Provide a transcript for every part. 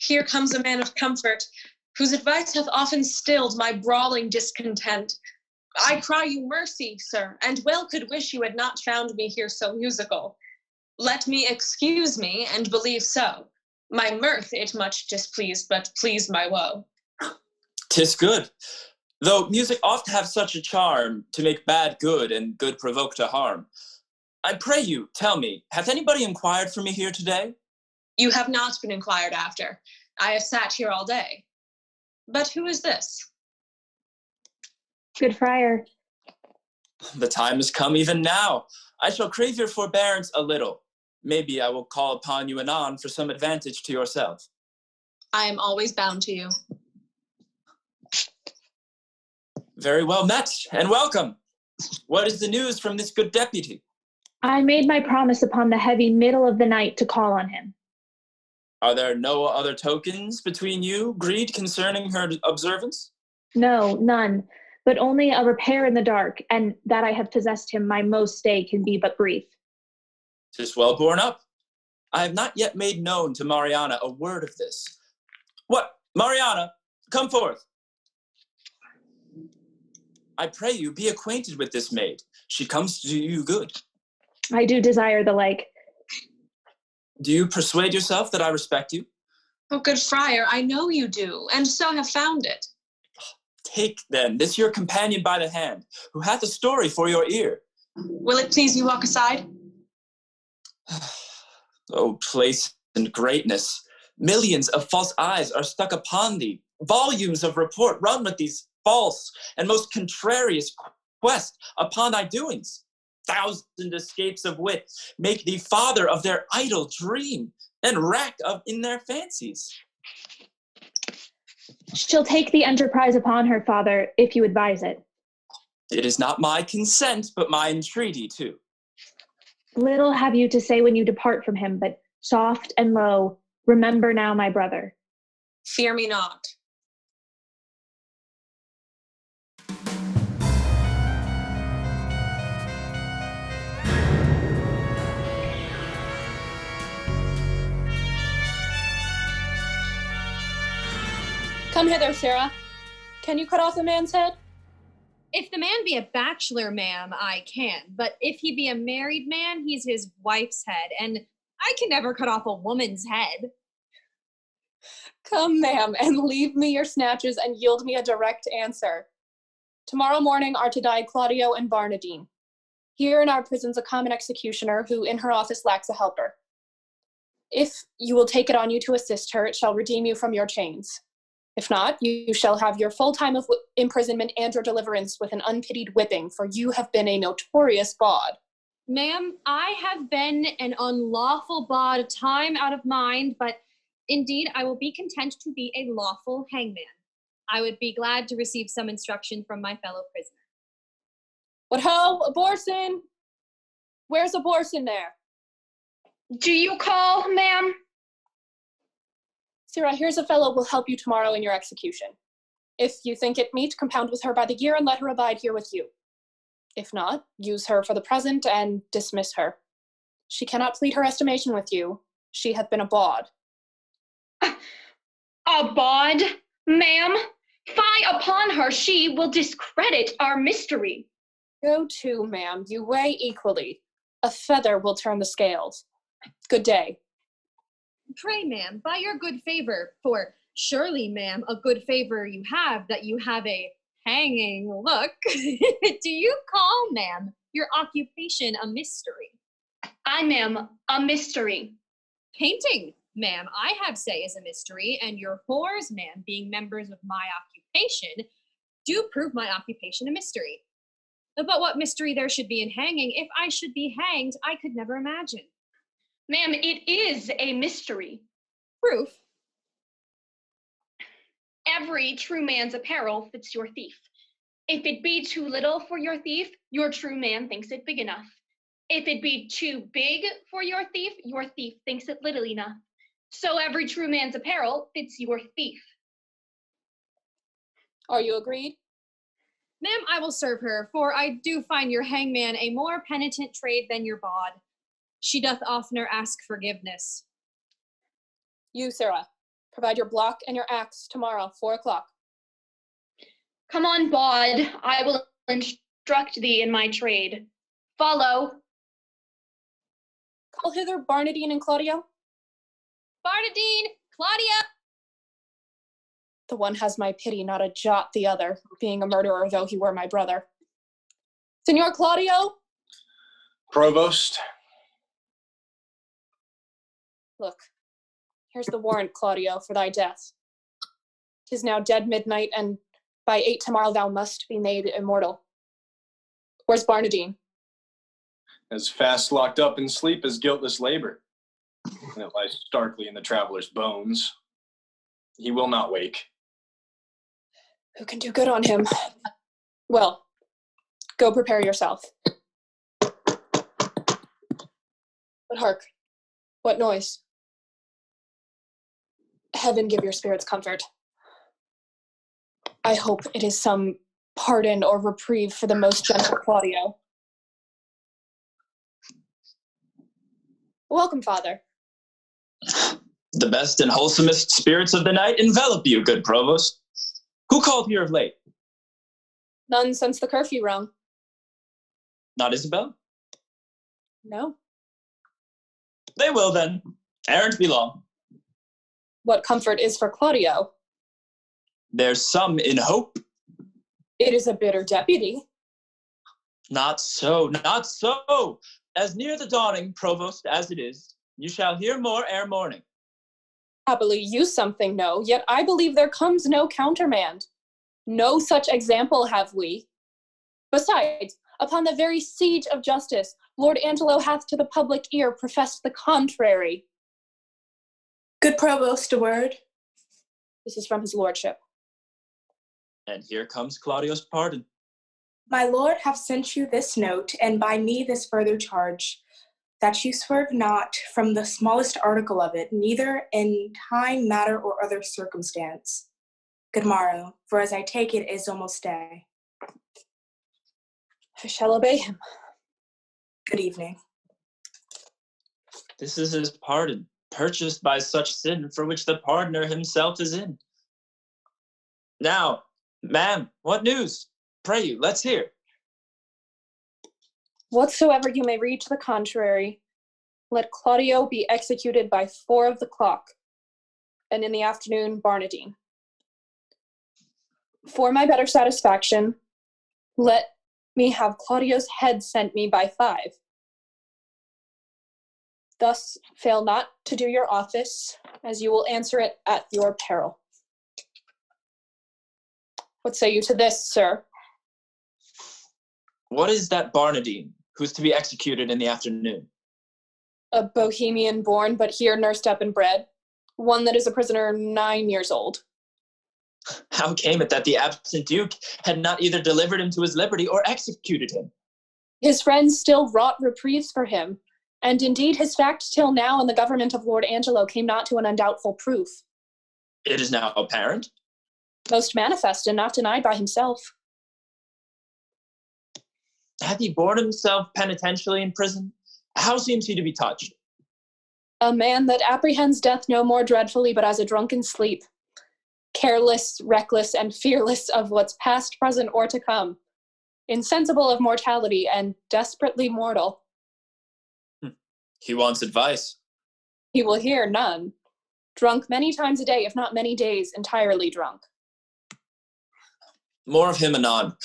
Here comes a man of comfort, whose advice hath often stilled my brawling discontent. I cry you mercy, sir, and well could wish you had not found me here so musical. Let me excuse me, and believe so. My mirth it much displeased, but pleased my woe. 'Tis good, though music oft have such a charm to make bad good and good provoke to harm. I pray you, tell me, hath anybody inquired for me here today? You have not been inquired after. I have sat here all day. But who is this? Good friar. The time has come even now. I shall crave your forbearance a little. Maybe I will call upon you anon for some advantage to yourself. I am always bound to you. Very well met, and welcome. What is the news from this good deputy? I made my promise upon the heavy middle of the night to call on him. Are there no other tokens between you agreed concerning her observance? No, none, but only a repair in the dark, and that I have possessed him my most stay can be but brief. 'Tis well borne up. I have not yet made known to Mariana a word of this. What, Mariana, come forth. I pray you be acquainted with this maid. She comes to do you good. I do desire the like. Do you persuade yourself that I respect you? Oh, good friar, I know you do, and so have found it. Take, then, this your companion by the hand, who hath a story for your ear. Will it please you walk aside? Oh, place and greatness. Millions of false eyes are stuck upon thee. Volumes of report run with these false and most contrarious quest upon thy doings. Thousand escapes of wit make thee father of their idle dream, and rack in their fancies. She'll take the enterprise upon her, father, if you advise it. It is not my consent, but my entreaty too. Little have you to say when you depart from him, but soft and low, remember now my brother. Fear me not. Come hither, Sarah. Can you cut off the man's head? If the man be a bachelor, ma'am, I can. But if he be a married man, he's his wife's head, and I can never cut off a woman's head. Come, ma'am, and leave me your snatches and yield me a direct answer. Tomorrow morning are to die Claudio and Barnardine. Here in our prison's a common executioner who in her office lacks a helper. If you will take it on you to assist her, it shall redeem you from your chains. If not, you shall have your full time of imprisonment and your deliverance with an unpitied whipping, for you have been a notorious bawd. Ma'am, I have been an unlawful bawd time out of mind, but indeed I will be content to be a lawful hangman. I would be glad to receive some instruction from my fellow prisoner. What ho, Abortion? Where's Abortion there? Do you call, ma'am? Sarah, here's a fellow will help you tomorrow in your execution. If you think it meet, compound with her by the year and let her abide here with you. If not, use her for the present and dismiss her. She cannot plead her estimation with you. She hath been a bawd. A bawd, ma'am? Fie upon her, she will discredit our mystery. Go to, ma'am, you weigh equally. A feather will turn the scales. Good day. Pray, ma'am, by your good favor, for surely, ma'am, a good favor you have, that you have a hanging look. Do you call, ma'am, your occupation a mystery? I, ma'am, a mystery. Painting, ma'am, I have say is a mystery, and your whores, ma'am, being members of my occupation, do prove my occupation a mystery. But what mystery there should be in hanging, if I should be hanged, I could never imagine. Ma'am, it is a mystery. Proof? Every true man's apparel fits your thief. If it be too little for your thief, your true man thinks it big enough. If it be too big for your thief thinks it little enough. So every true man's apparel fits your thief. Are you agreed? Ma'am, I will serve her, for I do find your hangman a more penitent trade than your bawd. She doth oftener ask forgiveness. You, Sarah, Provide your block and your axe tomorrow, 4 o'clock. Come on, Baud. I will instruct thee in my trade. Follow. Call hither Barnardine and Claudio. Barnardine, Claudia! The one has my pity, not a jot the other, being a murderer though he were my brother. Signor Claudio? Provost. Look, here's the warrant, Claudio, for thy death. 'Tis now dead midnight, and by 8 tomorrow thou must be made immortal. Where's Barnardine? As fast locked up in sleep as guiltless labor, and it lies starkly in the traveler's bones. He will not wake. Who can do good on him? Well, go prepare yourself. But hark, what noise? Heaven give your spirits comfort. I hope it is some pardon or reprieve for the most gentle Claudio. Welcome, Father. The best and wholesomest spirits of the night envelop you, good provost. Who called here of late? None since the curfew rung. Not Isabel? No. They will then. Errant be long. What comfort is for Claudio? There's some in hope. It is a bitter deputy. Not so, not so. As near the dawning, provost, as it is, you shall hear more ere morning. Happily you something know, yet I believe there comes no countermand. No such example have we. Besides, upon the very siege of justice, Lord Angelo hath to the public ear professed the contrary. Good provost, a word. This is from his lordship. And here comes Claudio's pardon. My lord have sent you this note, and by me this further charge, that you swerve not from the smallest article of it, neither in time, matter, or other circumstance. Good morrow, for as I take it is almost day. I shall obey him. Good evening. This is his pardon, purchased by such sin for which the pardoner himself is in. Now, ma'am, what news? Pray you, let's hear. Whatsoever you may read to the contrary, let Claudio be executed by 4 of the clock, and in the afternoon, Barnardine. For my better satisfaction, let me have Claudio's head sent me by 5. Thus fail not to do your office, as you will answer it at your peril. What say you to this, sir? What is that Barnardine, who's to be executed in the afternoon? A Bohemian born, but here nursed up and bred. One that is a prisoner 9 years old. How came it that the absent duke had not either delivered him to his liberty or executed him? His friends still wrought reprieves for him, and indeed his fact till now in the government of Lord Angelo came not to an undoubtful proof. It is now apparent. Most manifest and not denied by himself. Hath he borne himself penitentially in prison? How seems he to be touched? A man that apprehends death no more dreadfully but as a drunken sleep. Careless, reckless, and fearless of what's past, present, or to come. Insensible of mortality and desperately mortal. He wants advice. He will hear none. Drunk many times a day, if not many days, entirely drunk. More of him anon.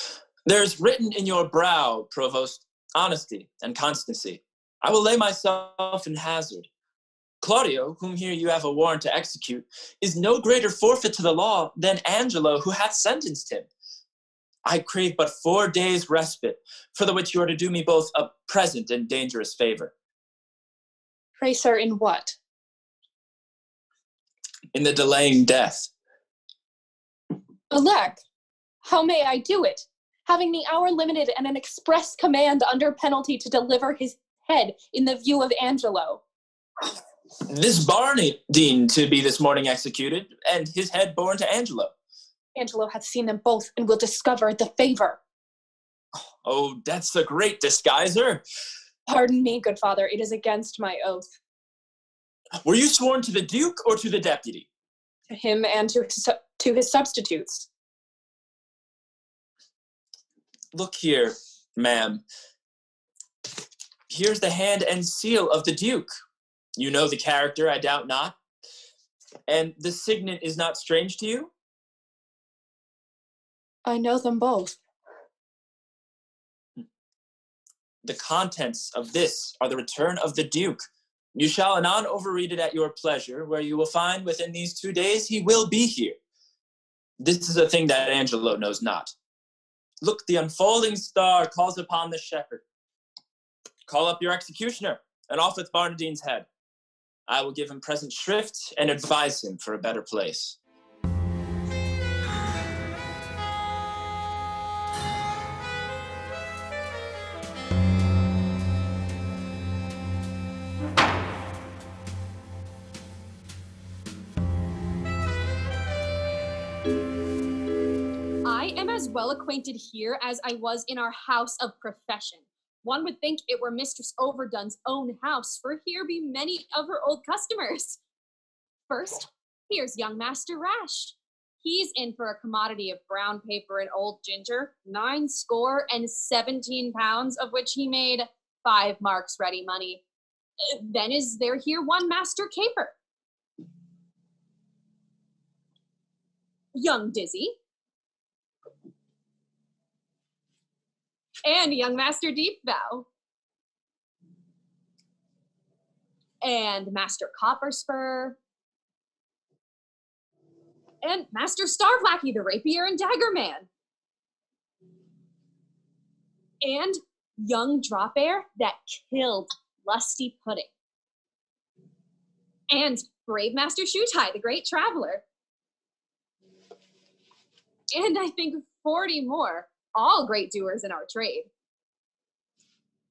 There's written in your brow, provost, honesty and constancy. I will lay myself in hazard. Claudio, whom here you have a warrant to execute, is no greater forfeit to the law than Angelo, who hath sentenced him. I crave but 4 days' respite, for the which you are to do me both a present and dangerous favor. Pray, sir, in what? In the delaying death. Alack, how may I do it? Having the hour limited and an express command under penalty to deliver his head in the view of Angelo. This Barnardine to be this morning executed, and his head borne to Angelo. Angelo hath seen them both and will discover the favor. Oh, death's a great disguiser. Pardon me, good father, it is against my oath. Were you sworn to the duke or to the deputy? to him and to his substitutes. Look here, ma'am. Here's the hand and seal of the Duke. You know the character, I doubt not. And the signet is not strange to you? I know them both. The contents of this are the return of the Duke. You shall anon overread it at your pleasure, where you will find within these 2 days he will be here. This is a thing that Angelo knows not. Look, the unfolding star calls upon the shepherd. Call up your executioner, and off with Barnardine's head. I will give him present shrift and advise him for a better place. I am as well acquainted here as I was in our house of profession. One would think it were Mistress Overdone's own house, for here be many of her old customers. First, here's young Master Rash. He's in for a commodity of brown paper and old ginger, 17 pounds, of which he made 5 marks ready money. Then is there here one Master Caper. Young Dizzy. And young Master Deepvow. And Master Copperspur. And Master Starflacky, the rapier and dagger man. And young Dropair that killed Lusty Pudding. And brave Master Shoetie, the great traveler. And I think 40 more, all great doers in our trade.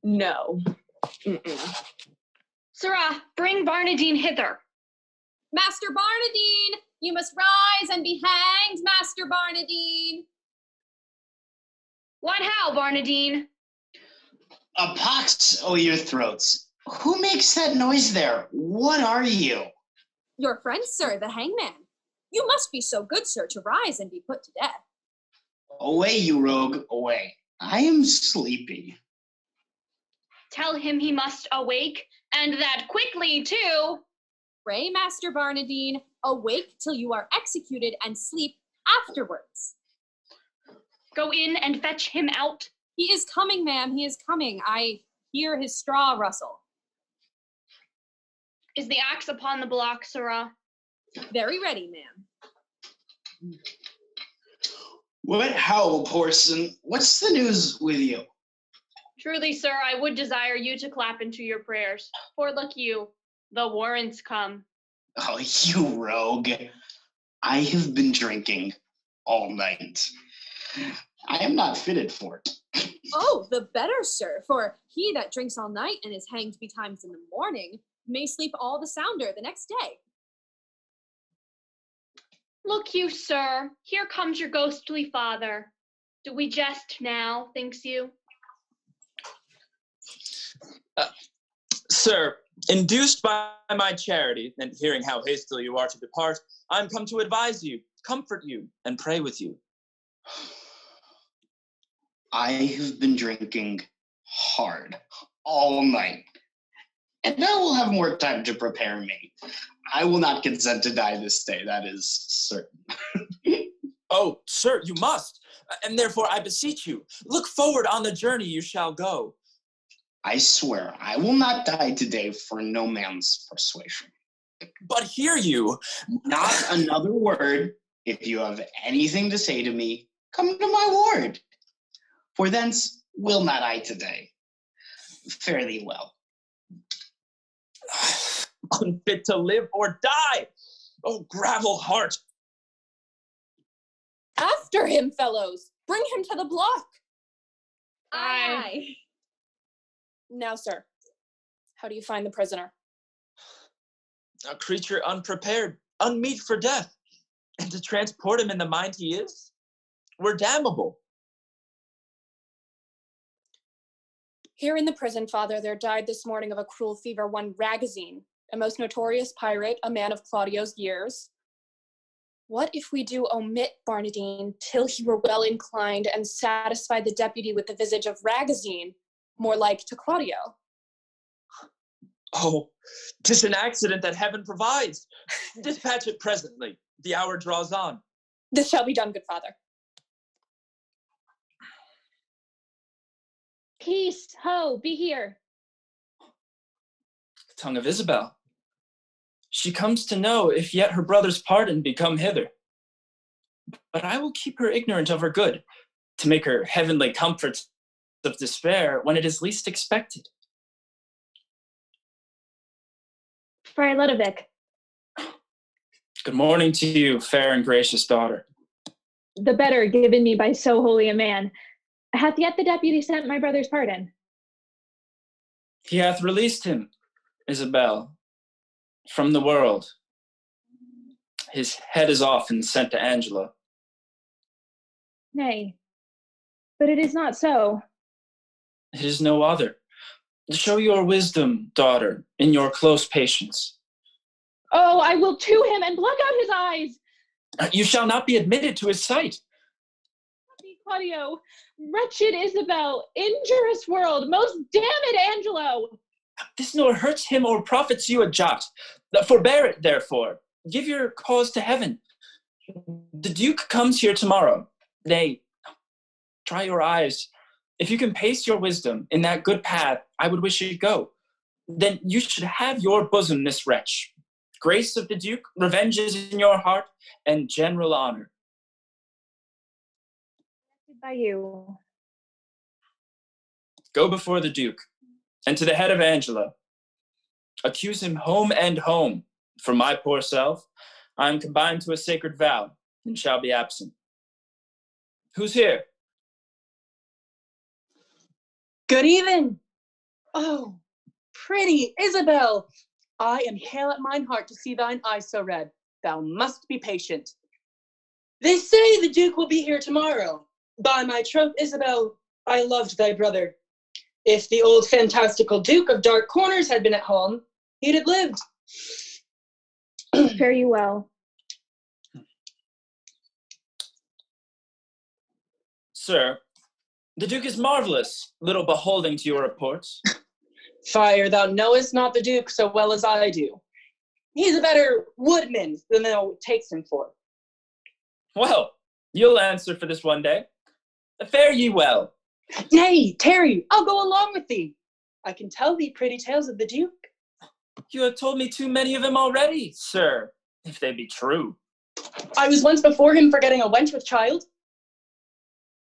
No. Sirrah, bring Barnardine hither. Master Barnardine, you must rise and be hanged, Master Barnardine. What how, Barnardine? A pox o' your throats. Who makes that noise there? What are you? Your friend, sir, the hangman. You must be so good, sir, to rise and be put to death. Away, you rogue, away. I am sleepy. Tell him he must awake, and that quickly, too. Pray, Master Barnardine, awake till you are executed and sleep afterwards. Go in and fetch him out. He is coming, ma'am, he is coming. I hear his straw rustle. Is the axe upon the block, sirrah? Very ready, ma'am. What how, Porson? What's the news with you? Truly, sir, I would desire you to clap into your prayers. For look you, the warrants come. Oh, you rogue. I have been drinking all night. I am not fitted for it. Oh, the better, sir, for he that drinks all night and is hanged betimes in the morning may sleep all the sounder the next day. Look you, sir, here comes your ghostly father. Do we jest now, thinks you? Sir, induced by my charity, and hearing how hastily you are to depart, I am come to advise you, comfort you, and pray with you. I have been drinking hard all night, and I will have more time to prepare me. I will not consent to die this day, that is certain. Oh, sir, you must, and therefore I beseech you, look forward on the journey you shall go. I swear, I will not die today for no man's persuasion. But hear you. Not another word. If you have anything to say to me, come to my ward. For thence will not I today. Fare thee well. Unfit to live or die. Oh, gravel heart. After him, fellows! Bring him to the block! Aye. Now, sir, how do you find the prisoner? A creature unprepared, unmeet for death. And to transport him in the mind he is, were damnable. Here in the prison, Father, there died this morning of a cruel fever one Ragazine, a most notorious pirate, a man of Claudio's years. What if we do omit Barnardine till he were well inclined and satisfy the deputy with the visage of Ragazine, more like to Claudio? Oh, 'tis an accident that heaven provides. Dispatch it presently. The hour draws on. This shall be done, good father. Peace, ho, be here. Tongue of Isabel. She comes to know if yet her brother's pardon be come hither. But I will keep her ignorant of her good, to make her heavenly comforts of despair when it is least expected. Friar Ludovic. Good morning to you, fair and gracious daughter. The better given me by so holy a man. Hath yet the deputy sent my brother's pardon? He hath released him, Isabel, from the world. His head is off and sent to Angela. Nay, but it is not so. It is no other. Show your wisdom, daughter, in your close patience. Oh, I will to him and pluck out his eyes. You shall not be admitted to his sight. Claudio, wretched Isabel, injurious world, most damned Angelo. This nor hurts him or profits you a jot. Forbear it, therefore. Give your cause to heaven. The Duke comes here tomorrow. Nay, try your eyes. If you can pace your wisdom in that good path, I would wish you go. Then you should have your bosom, this wretch. Grace of the Duke, revenge is in your heart, and general honor. By you. Go before the Duke, and to the head of Angela. Accuse him home and home. For my poor self, I am combined to a sacred vow, and shall be absent. Who's here? Good even. Oh, pretty Isabel, I am hale at mine heart to see thine eyes so red. Thou must be patient. They say the Duke will be here tomorrow. By my troth, Isabel, I loved thy brother. If the old fantastical Duke of Dark Corners had been at home, he'd have lived. Fare you well. Sir, the Duke is marvelous, little beholding to your reports. Friar, thou knowest not the Duke so well as I do. He's a better woodman than thou takes him for. Well, you'll answer for this one day. Fare ye well. Nay, tarry, I'll go along with thee. I can tell thee pretty tales of the Duke. You have told me too many of them already, sir, if they be true. I was once before him for getting a wench with child.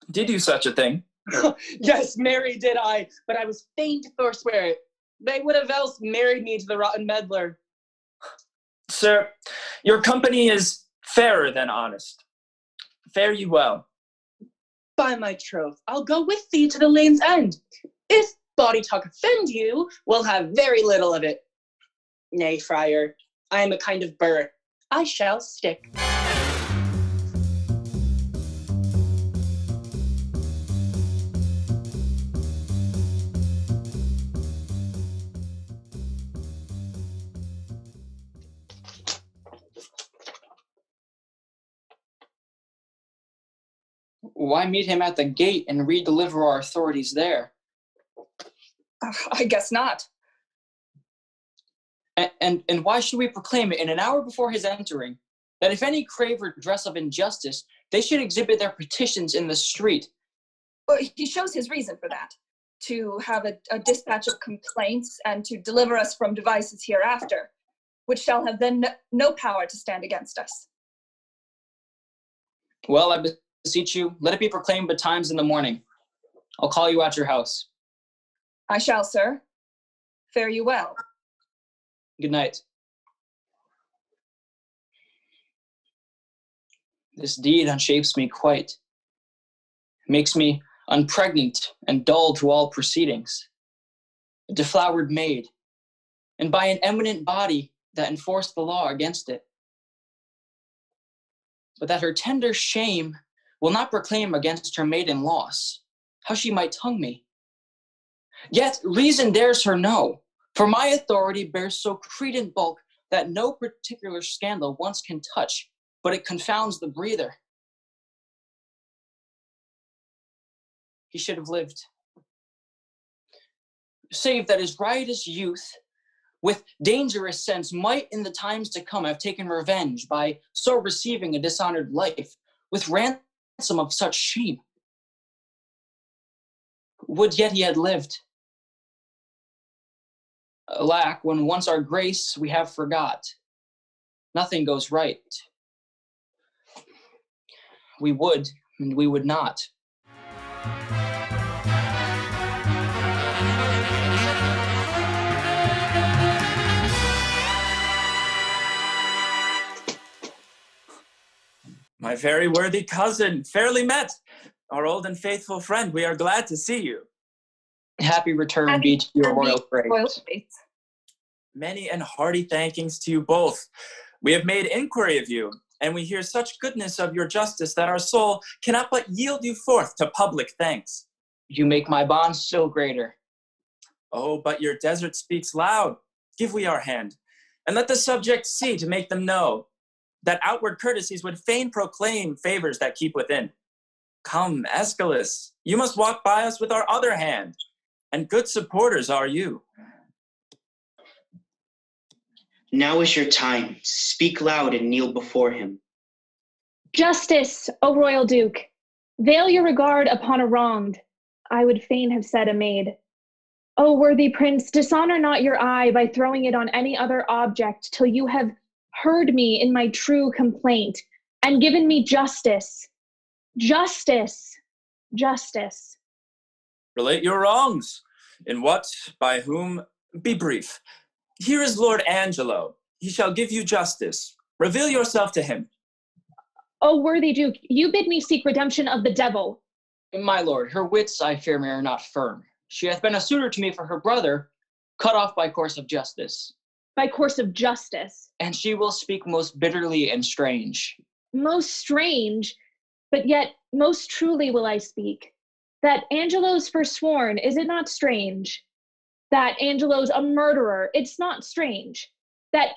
Did you such a thing? Yes, marry did I, but I was fain to forswear it. They would have else married me to the rotten meddler. Sir, your company is fairer than honest. Fare you well. By my troth, I'll go with thee to the lane's end. If body talk offend you, we'll have very little of it. Nay, friar, I am a kind of burr. I shall stick. Why meet him at the gate and redeliver our authorities there? I guess not. And why should we proclaim it in an hour before his entering, that if any crave redress of injustice, they should exhibit their petitions in the street? Well, he shows his reason for that, to have a dispatch of complaints and to deliver us from devices hereafter, which shall have then no power to stand against us. Well, I beseech you, let it be proclaimed betimes in the morning. I'll call you at your house. I shall, sir. Fare you well. Good night. This deed unshapes me quite. Makes me unpregnant and dull to all proceedings. A deflowered maid, and by an eminent body that enforced the law against it. But that her tender shame will not proclaim against her maiden loss, how she might tongue me. Yet reason dares her no, for my authority bears so credent bulk that no particular scandal once can touch, but it confounds the breather. He should have lived. Save that his riotous youth, with dangerous sense, might in the times to come have taken revenge by so receiving a dishonored life, with ransom of such shame. Would yet he had lived. Alack, when once our grace we have forgot, nothing goes right. We would, and we would not. My very worthy cousin, fairly met. Our old and faithful friend, we are glad to see you. Happy return be to your royal grace. Many and hearty thankings to you both. We have made inquiry of you, and we hear such goodness of your justice that our soul cannot but yield you forth to public thanks. You make my bond still greater. Oh, but your desert speaks loud. Give we our hand, and let the subjects see to make them know that outward courtesies would fain proclaim favors that keep within. Come, Aeschylus, you must walk by us with our other hand, and good supporters are you. Now is your time. Speak loud and kneel before him. Justice, O royal duke, veil your regard upon a wronged, I would fain have said a maid. O worthy prince, dishonor not your eye by throwing it on any other object till you have heard me in my true complaint and given me justice. Justice, justice. Relate your wrongs. In what, by whom, be brief. Here is Lord Angelo. He shall give you justice. Reveal yourself to him. O worthy duke, you bid me seek redemption of the devil. My lord, her wits, I fear me, are not firm. She hath been a suitor to me for her brother, cut off by course of justice. By course of justice. And she will speak most bitterly and strange. Most strange, but yet most truly will I speak. That Angelo's forsworn, is it not strange? That Angelo's a murderer, it's not strange. That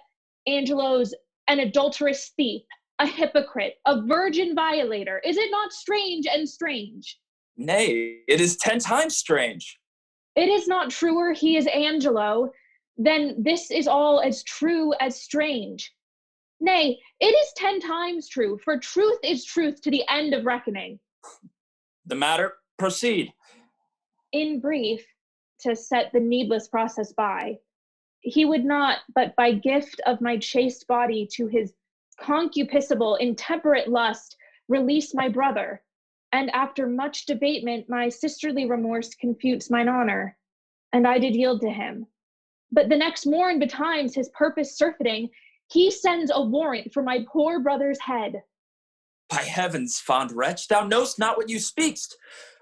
Angelo's an adulterous thief, a hypocrite, a virgin violator, is it not strange and strange? Nay, it is 10 times strange. It is not truer he is Angelo, then this is all as true as strange. Nay, it is 10 times true, for truth is truth to the end of reckoning. The matter, proceed. In brief, to set the needless process by, he would not, but by gift of my chaste body to his concupiscible, intemperate lust, release my brother, and after much debatement, my sisterly remorse confutes mine honor, and I did yield to him. But the next morn betimes his purpose surfeiting, he sends a warrant for my poor brother's head. By heavens, fond wretch, thou know'st not what you speak'st,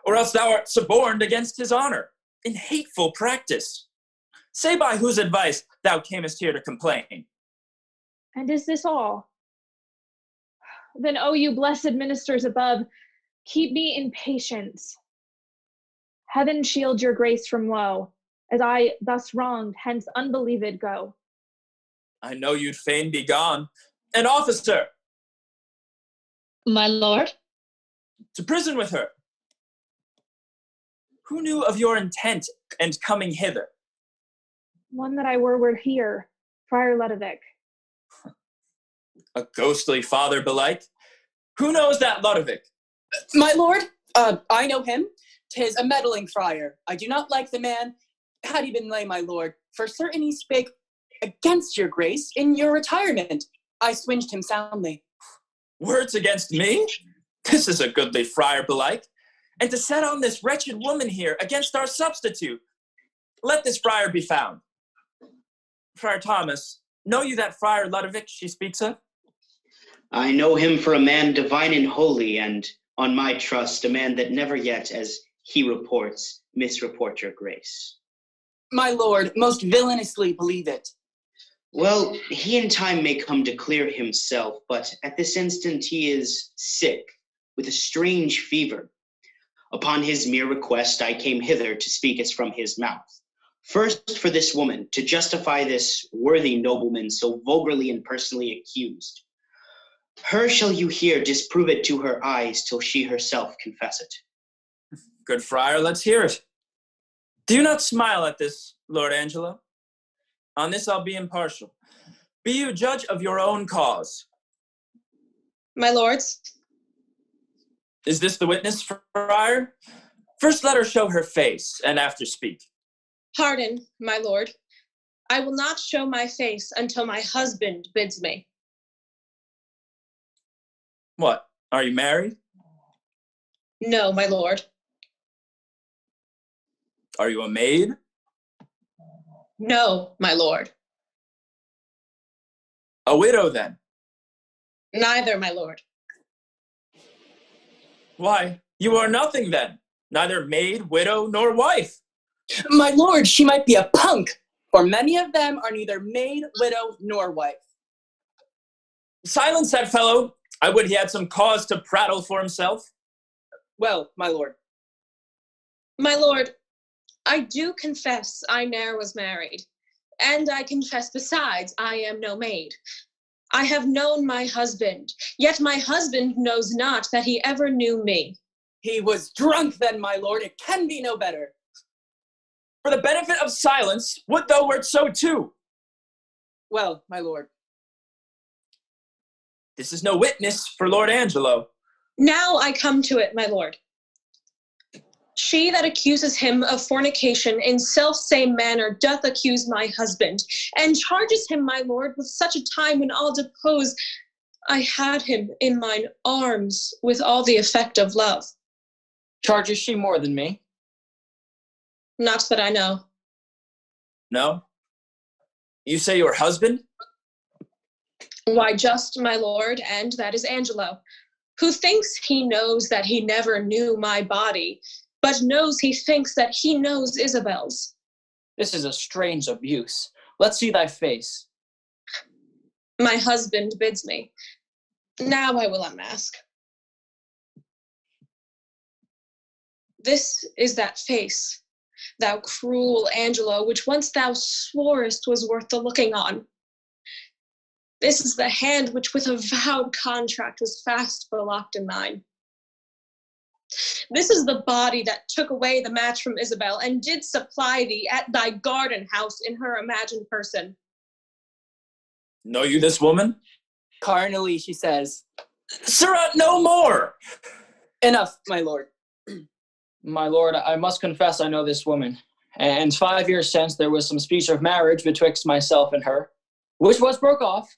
or else thou art suborned against his honor, in hateful practice. Say by whose advice thou camest here to complain. And is this all? Then, O you blessed ministers above, keep me in patience. Heaven shield your grace from woe, as I thus wronged, hence unbelieved go. I know you'd fain be gone. An officer! My lord? To prison with her. Who knew of your intent and coming hither? One that I were here, Friar Ludovic. A ghostly father belike. Who knows that Ludovic? My lord, I know him. 'Tis a meddling friar. I do not like the man. Had he been lay, my lord, for certain he spake against your grace in your retirement. I swinged him soundly. Words against me? This is a goodly friar belike. And to set on this wretched woman here against our substitute. Let this friar be found. Friar Thomas, know you that Friar Ludovic she speaks of? I know him for a man divine and holy, and on my trust, a man that never yet, as he reports, misreport your grace. My lord, most villainously believe it. Well, he in time may come to clear himself, but at this instant he is sick with a strange fever. Upon his mere request, I came hither to speak as from his mouth. First for this woman, to justify this worthy nobleman so vulgarly and personally accused. Her shall you hear disprove it to her eyes till she herself confess it. Good friar, let's hear it. Do not smile at this, Lord Angelo. On this I'll be impartial. Be you judge of your own cause. My lords, Is this the witness, friar? First let her show her face, and after speak. pardon, my lord. I will not show my face until my husband bids me. What, are you married? No, my lord. Are you a maid? No, my lord. A widow, then? Neither, my lord. Why, you are nothing, then. Neither maid, widow, nor wife. My lord, she might be a punk, for many of them are neither maid, widow, nor wife. Silence that fellow. I would he had some cause to prattle for himself. Well, my lord. My lord, I do confess I ne'er was married, and I confess besides I am no maid. I have known my husband, yet my husband knows not that he ever knew me. He was drunk then, my lord. It can be no better. For the benefit of silence, would thou wert so too. Well, my lord. This is no witness for Lord Angelo. Now I come to it, my lord. She that accuses him of fornication in self-same manner doth accuse my husband, and charges him, my lord, with such a time when all depose I had him in mine arms with all the effect of love. Charges she more than me? Not that I know. No? You say your husband? Why, just my lord, and that is Angelo, who thinks he knows that he never knew my body, but knows he thinks that he knows Isabel's. This is a strange abuse. Let's see thy face. My husband bids me. Now I will unmask. This is that face, thou cruel Angelo, which once thou sworest was worth the looking on. This is the hand which with a vowed contract was fast belocked in thine. This is the body that took away the match from Isabel and did supply thee at thy garden house in her imagined person. Know you this woman? Carnally, she says. Sirrah, no more! Enough, my lord. My lord, I must confess I know this woman. And 5 years since there was some speech of marriage betwixt myself and her, which was broke off,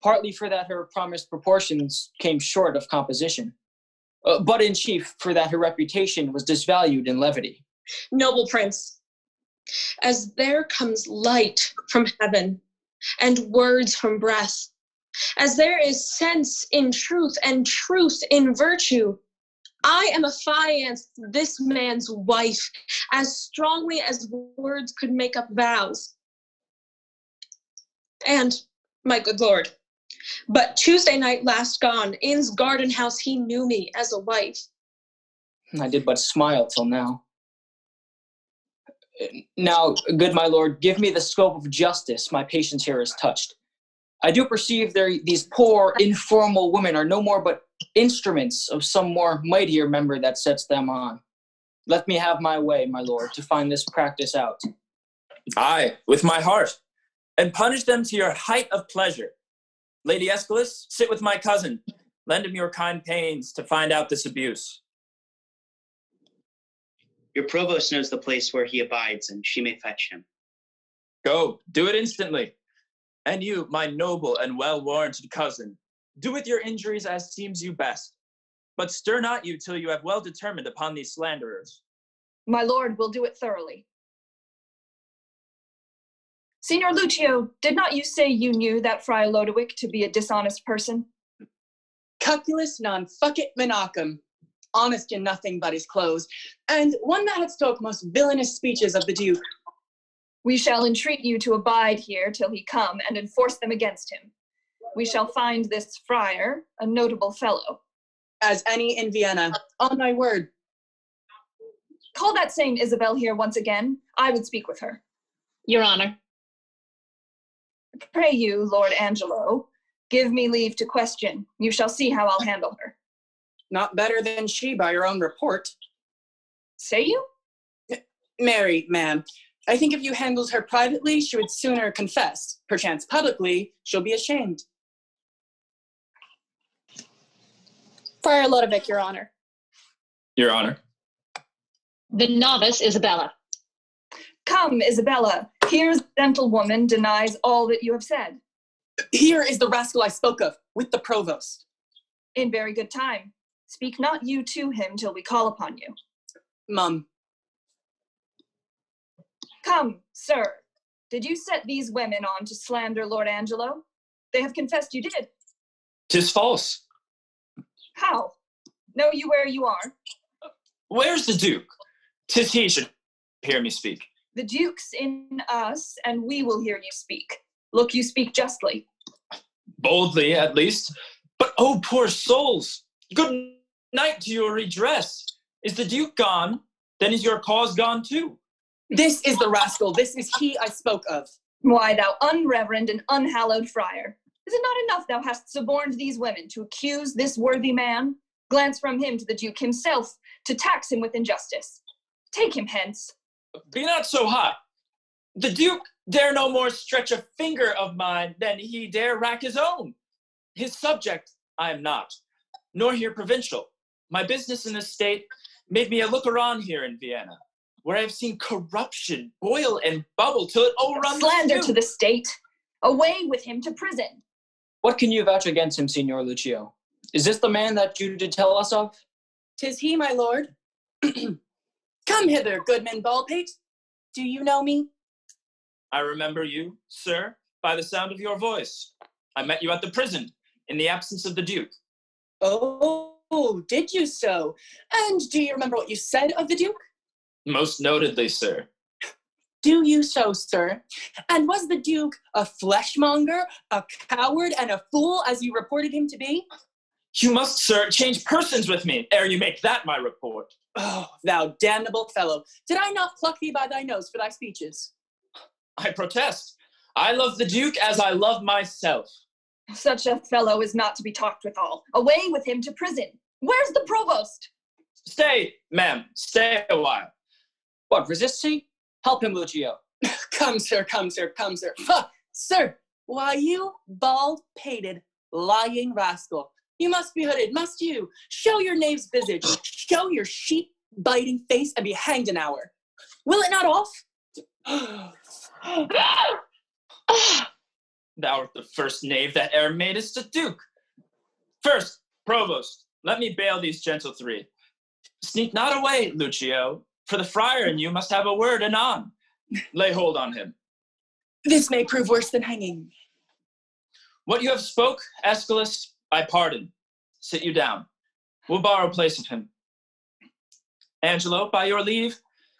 partly for that her promised proportions came short of composition, but in chief for that her reputation was disvalued in levity. Noble prince, as there comes light from heaven and words from breath, as there is sense in truth and truth in virtue, I am affianced this man's wife as strongly as words could make up vows. And, my good lord, but Tuesday night last gone, in's garden house he knew me as a wife. I did but smile till now. Now, good my lord, give me the scope of justice my patience here is touched. I do perceive these poor, informal women are no more but instruments of some more mightier member that sets them on. Let me have my way, my lord, to find this practice out. Aye, with my heart, and punish them to your height of pleasure. Lady Aeschylus, sit with my cousin. Lend him your kind pains to find out this abuse. Your provost knows the place where he abides, and she may fetch him. Go, do it instantly. And you, my noble and well-warranted cousin, do with your injuries as seems you best. But stir not you till you have well determined upon these slanderers. My lord will do it thoroughly. Signor Lucio, did not you say you knew that Friar Lodowick to be a dishonest person? Cuculus non fucit menacem, honest in nothing but his clothes, and one that had spoke most villainous speeches of the Duke. We shall entreat you to abide here till he come and enforce them against him. We shall find this friar a notable fellow. As any in Vienna, on my word. Call that same Isabel here once again. I would speak with her. Your Honor. Pray you, Lord Angelo, Give me leave to question. You shall see how I'll handle her. Not better than she by your own report. Say you? Marry, ma'am. I think if you handled her privately, she would sooner confess. Perchance publicly, she'll be ashamed. Friar Lodovick, Your Honor. Your Honor. The novice Isabella. Come, Isabella. Here's the gentlewoman denies all that you have said. Here is the rascal I spoke of, with the provost. In very good time. Speak not you to him till we call upon you. Mum. Come, sir. Did you set these women on to slander Lord Angelo? They have confessed you did. 'Tis false. How? Know you where you are? Where's the Duke? 'Tis he should hear me speak. The Duke's in us, and we will hear you speak. Look, you speak justly. Boldly, at least. But, oh, poor souls! Good night to your redress. Is the Duke gone? Then is your cause gone too. This is the rascal. This is he I spoke of. Why, thou unreverend and unhallowed friar, is it not enough thou hast suborned these women to accuse this worthy man? Glance from him to the Duke himself, to tax him with injustice. Take him hence. Be not so hot. The Duke dare no more stretch a finger of mine than he dare rack his own. His subject I am not, nor here provincial. My business in this state made me a looker-on here in Vienna, where I have seen corruption boil and bubble till it overruns Slander to the state. Away with him to prison. What can you vouch against him, Signor Lucio? Is this the man that you did tell us of? 'Tis he, my lord. Come hither, Goodman Baldpate. Do you know me? I remember you, sir, by the sound of your voice. I met you at the prison, in the absence of the Duke. Oh, did you so? And do you remember what you said of the Duke? Most notedly, sir. Do you so, sir? And was the Duke a fleshmonger, a coward, and a fool, as you reported him to be? You must, sir, change persons with me, ere you make that my report. Oh, thou damnable fellow. Did I not pluck thee by thy nose for thy speeches? I protest. I love the Duke as I love myself. Such a fellow is not to be talked withal. Away with him to prison. Where's the provost? Stay, ma'am, stay a while. What, resists he? Help him, Lucio. Come, sir, come, sir, come, sir. Ha! Sir, why, you bald-pated, lying rascal. You must be hooded, must you? Show your knave's visage, show your sheep-biting face, and be hanged an hour. Will it not off? Thou art the first knave that e'er madest a Duke. First, provost, let me bail these gentle three. Sneak not away, Lucio, for the friar and you must have a word anon. Lay hold on him. This may prove worse than hanging. What you have spoke, Aeschylus, I pardon. Sit you down. We'll borrow place of him. Angelo, by your leave,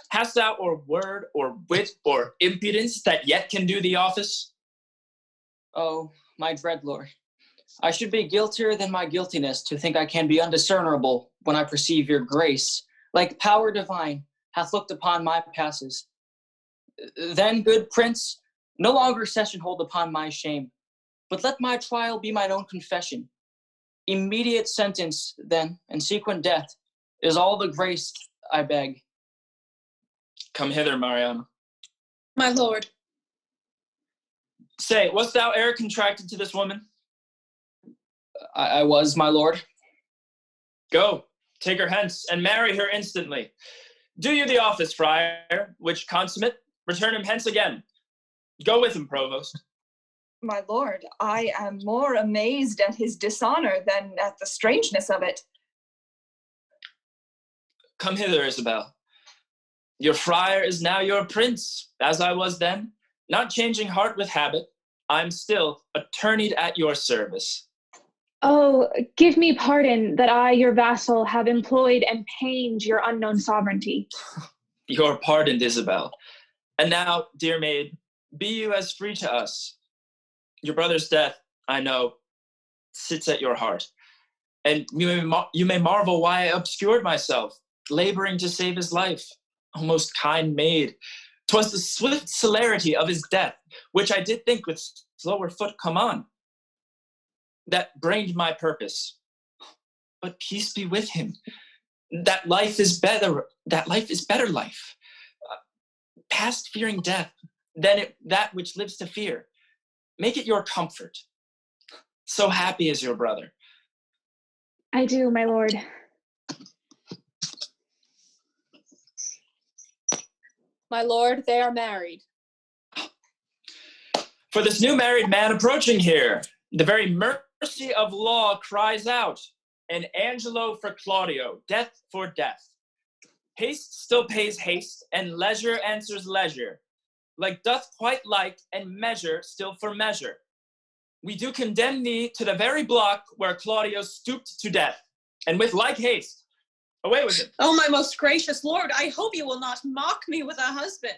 hast thou or word or wit or impudence that yet can do the office? Oh, my dread lord, I should be guiltier than my guiltiness to think I can be undiscernible when I perceive your grace, like power divine, hath looked upon my passes. Then, good prince, no longer session hold upon my shame, but let my trial be mine own confession. Immediate sentence, then, and sequent death is all the grace I beg. Come hither, Mariana. My lord. Say, wast thou e'er contracted to this woman? I was, my lord. Go, take her hence, and marry her instantly. Do you the office, friar, which consummate, return him hence again. Go with him, provost. My lord, I am more amazed at his dishonor than at the strangeness of it. Come hither, Isabel. Your friar is now your prince, as I was then. Not changing heart with habit, I'm still attorneyed at your service. Oh, give me pardon that I, your vassal, have employed and pained your unknown sovereignty. You're pardoned, Isabel. And now, dear maid, be you as free to us. Your brother's death, I know, sits at your heart. And you may marvel why I obscured myself, laboring to save his life. O most kind maid, 'twas the swift celerity of his death, which I did think with slower foot come on. that brained my purpose. But peace be with him. That life is better life. Past fearing death, than that which lives to fear. Make it your comfort. So happy is your brother. I do, my lord. My lord, they are married. For this new married man approaching here, the very mercy of law cries out, and Angelo for Claudio, death for death. Haste still pays haste, and leisure answers leisure. Like doth quite like, and measure still for measure. We do condemn thee to the very block where Claudio stooped to death, and with like haste, away with him. Oh, my most gracious lord, I hope you will not mock me with a husband.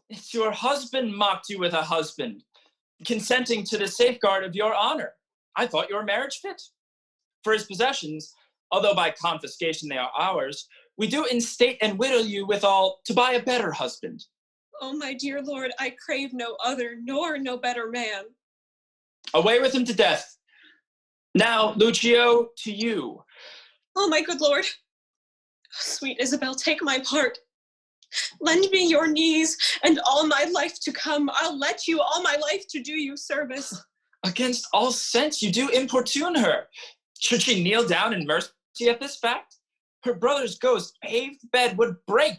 It's your husband mocked you with a husband, consenting to the safeguard of your honor. I thought your marriage fit. For his possessions, although by confiscation they are ours, we do instate and widow you withal to buy a better husband. Oh, my dear lord, I crave no other, nor no better man. Away with him to death. Now, Lucio, to you. Oh, my good lord. Sweet Isabel, take my part. Lend me your knees, and all my life to come, I'll let you all my life to do you service. Against all sense you do importune her. Should she kneel down in mercy at this fact? Her brother's ghost paved bed would break,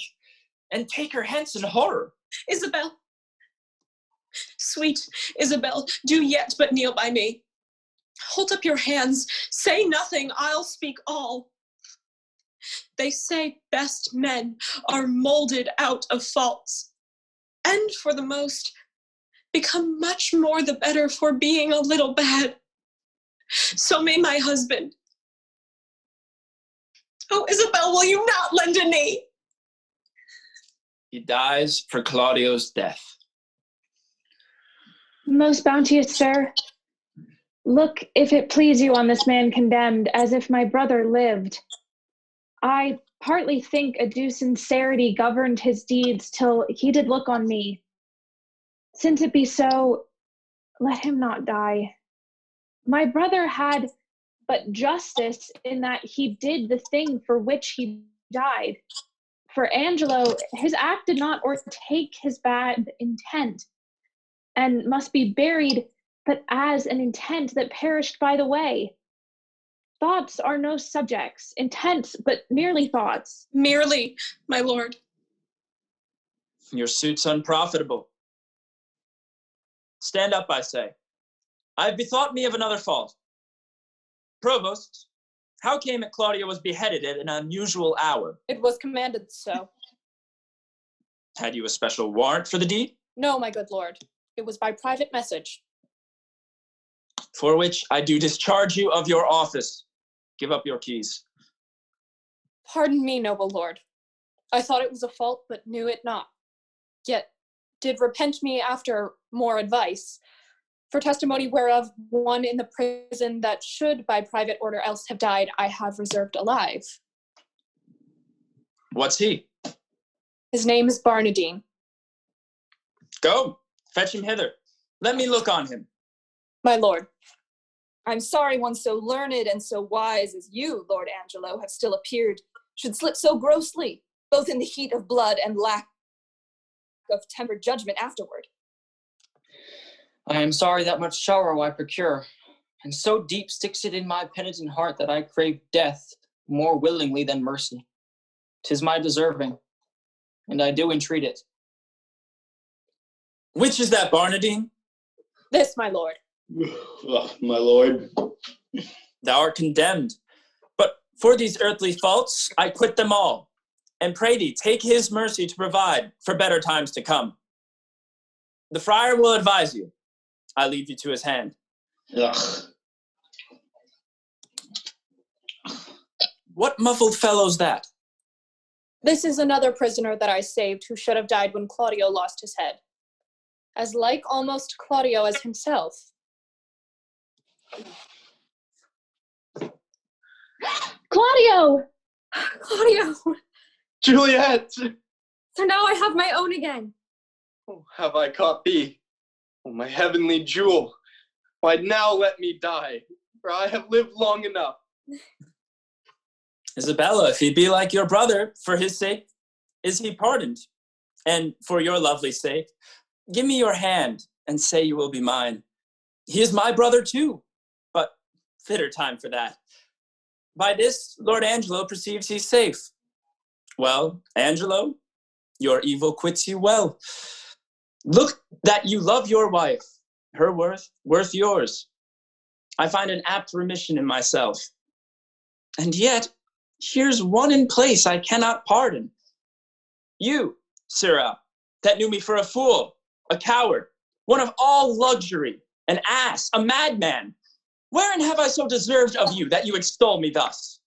and take her hence in horror. Isabel, sweet Isabel, do yet but kneel by me. Hold up your hands, say nothing, I'll speak all. They say best men are molded out of faults, and for the most, become much more the better for being a little bad. So may my husband. Oh, Isabel, will you not lend a knee? He dies for Claudio's death. Most bounteous sir, look, if it please you, on this man condemned, as if my brother lived. I partly think a due sincerity governed his deeds till he did look on me. Since it be so, let him not die. My brother had but justice in that he did the thing for which he died. For Angelo, his act did not o'ertake his bad intent, and must be buried, but as an intent that perished by the way. Thoughts are no subjects, intents, but merely thoughts. Merely, my lord. Your suit's unprofitable. Stand up, I say. I have bethought me of another fault. Provost, how came it Claudio was beheaded at an unusual hour? It was commanded so. Had you a special warrant for the deed? No, my good lord. It was by private message. For which I do discharge you of your office. Give up your keys. Pardon me, noble lord. I thought it was a fault, but knew it not. Yet did repent me after more advice, for testimony whereof one in the prison that should by private order else have died, I have reserved alive. What's he? His name is Barnardine. Go, fetch him hither. Let me look on him. My lord. I'm sorry one so learned and so wise as you, Lord Angelo, have still appeared, should slip so grossly, both in the heat of blood and lack of tempered judgment afterward. I am sorry that much sorrow I procure, and so deep sticks it in my penitent heart that I crave death more willingly than mercy. 'Tis my deserving, and I do entreat it. Which is that, Barnardine? This, my lord. My lord. Thou art condemned. But for these earthly faults, I quit them all. And pray thee, take his mercy to provide for better times to come. The friar will advise you. I leave you to his hand. Ugh. What muffled fellow's that? This is another prisoner that I saved who should have died when Claudio lost his head. As like almost Claudio as himself. Claudio! Claudio! Juliet! So now I have my own again. Oh, have I caught thee? Oh, my heavenly jewel. Why, now let me die, for I have lived long enough. Isabella, if he be like your brother, for his sake is he pardoned. And for your lovely sake, give me your hand and say you will be mine. He is my brother too, but fitter time for that. By this, Lord Angelo perceives he's safe. Well, Angelo, your evil quits you well. Look that you love your wife, her worth yours. I find an apt remission in myself. And yet, here's one in place I cannot pardon. You, sirrah, that knew me for a fool, a coward, one of all luxury, an ass, a madman. Wherein have I so deserved of you that you extol me thus?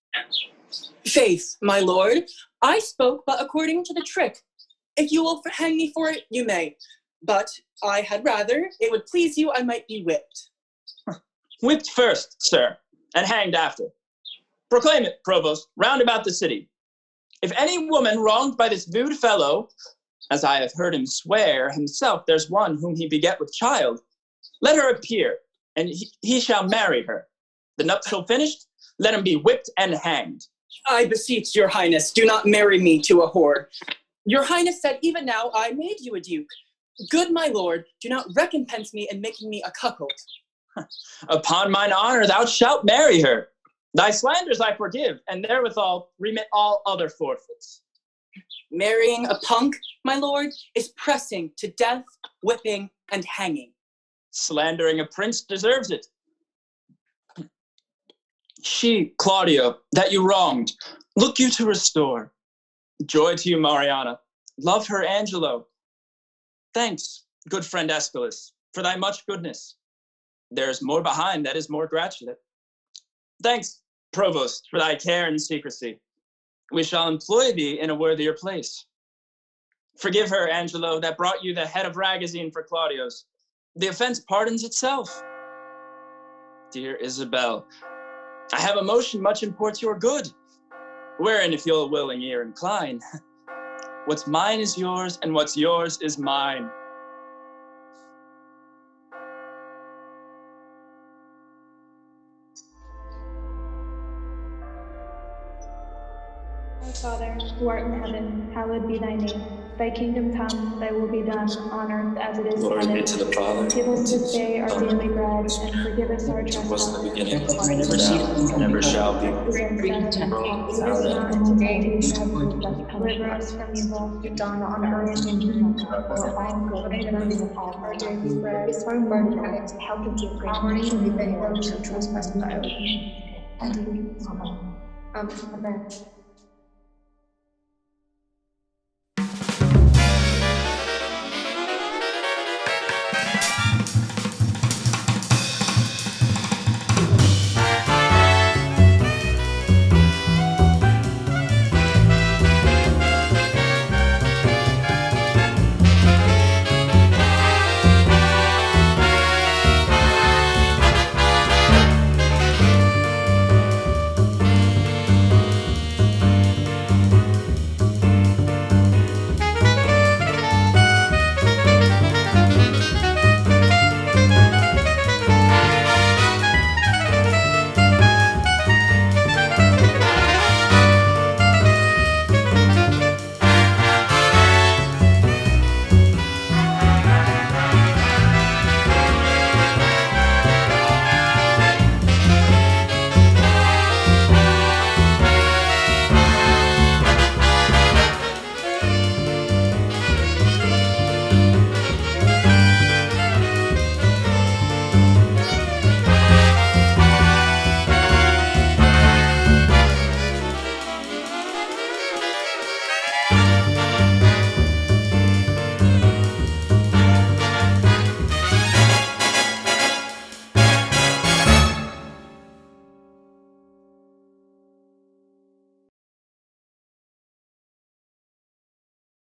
Faith, my lord, I spoke but according to the trick. If you will hang me for it, you may. But I had rather it would please you I might be whipped. Whipped first, sir, and hanged after. Proclaim it, provost, round about the city. If any woman wronged by this lewd fellow, as I have heard him swear himself there's one whom he beget with child, let her appear, and he shall marry her. The nuptial finished, let him be whipped and hanged. I beseech your highness, do not marry me to a whore. Your highness said even now I made you a duke. Good my lord, do not recompense me in making me a cuckold. Upon mine honor, thou shalt marry her. Thy slanders I forgive, and therewithal remit all other forfeits. Marrying a punk, my lord, is pressing to death, whipping, and hanging. Slandering a prince deserves it. She, Claudio, that you wronged, look you to restore. Joy to you, Mariana. Love her, Angelo. Thanks, good friend Aeschylus, for thy much goodness. There's more behind that is more gratulate. Thanks, provost, for thy care and secrecy. We shall employ thee in a worthier place. Forgive her, Angelo, that brought you the head of Ragazine for Claudio's. The offense pardons itself. Dear Isabel, I have a motion much imports your good, wherein if you'll a willing ear incline, what's mine is yours, and what's yours is mine. Our Father, who art in heaven, hallowed be thy name. Thy kingdom come, thy will be done, on earth as it is in Glory heaven. be to the Father. Give us this day our daily bread, and forgive us our trespasses. Was in the beginning, Never now, never shall be. Lead us not into temptation, but deliver us from evil. Done on earth and in heaven. Our daily bread, help us to forgive those who trespass against us. Amen.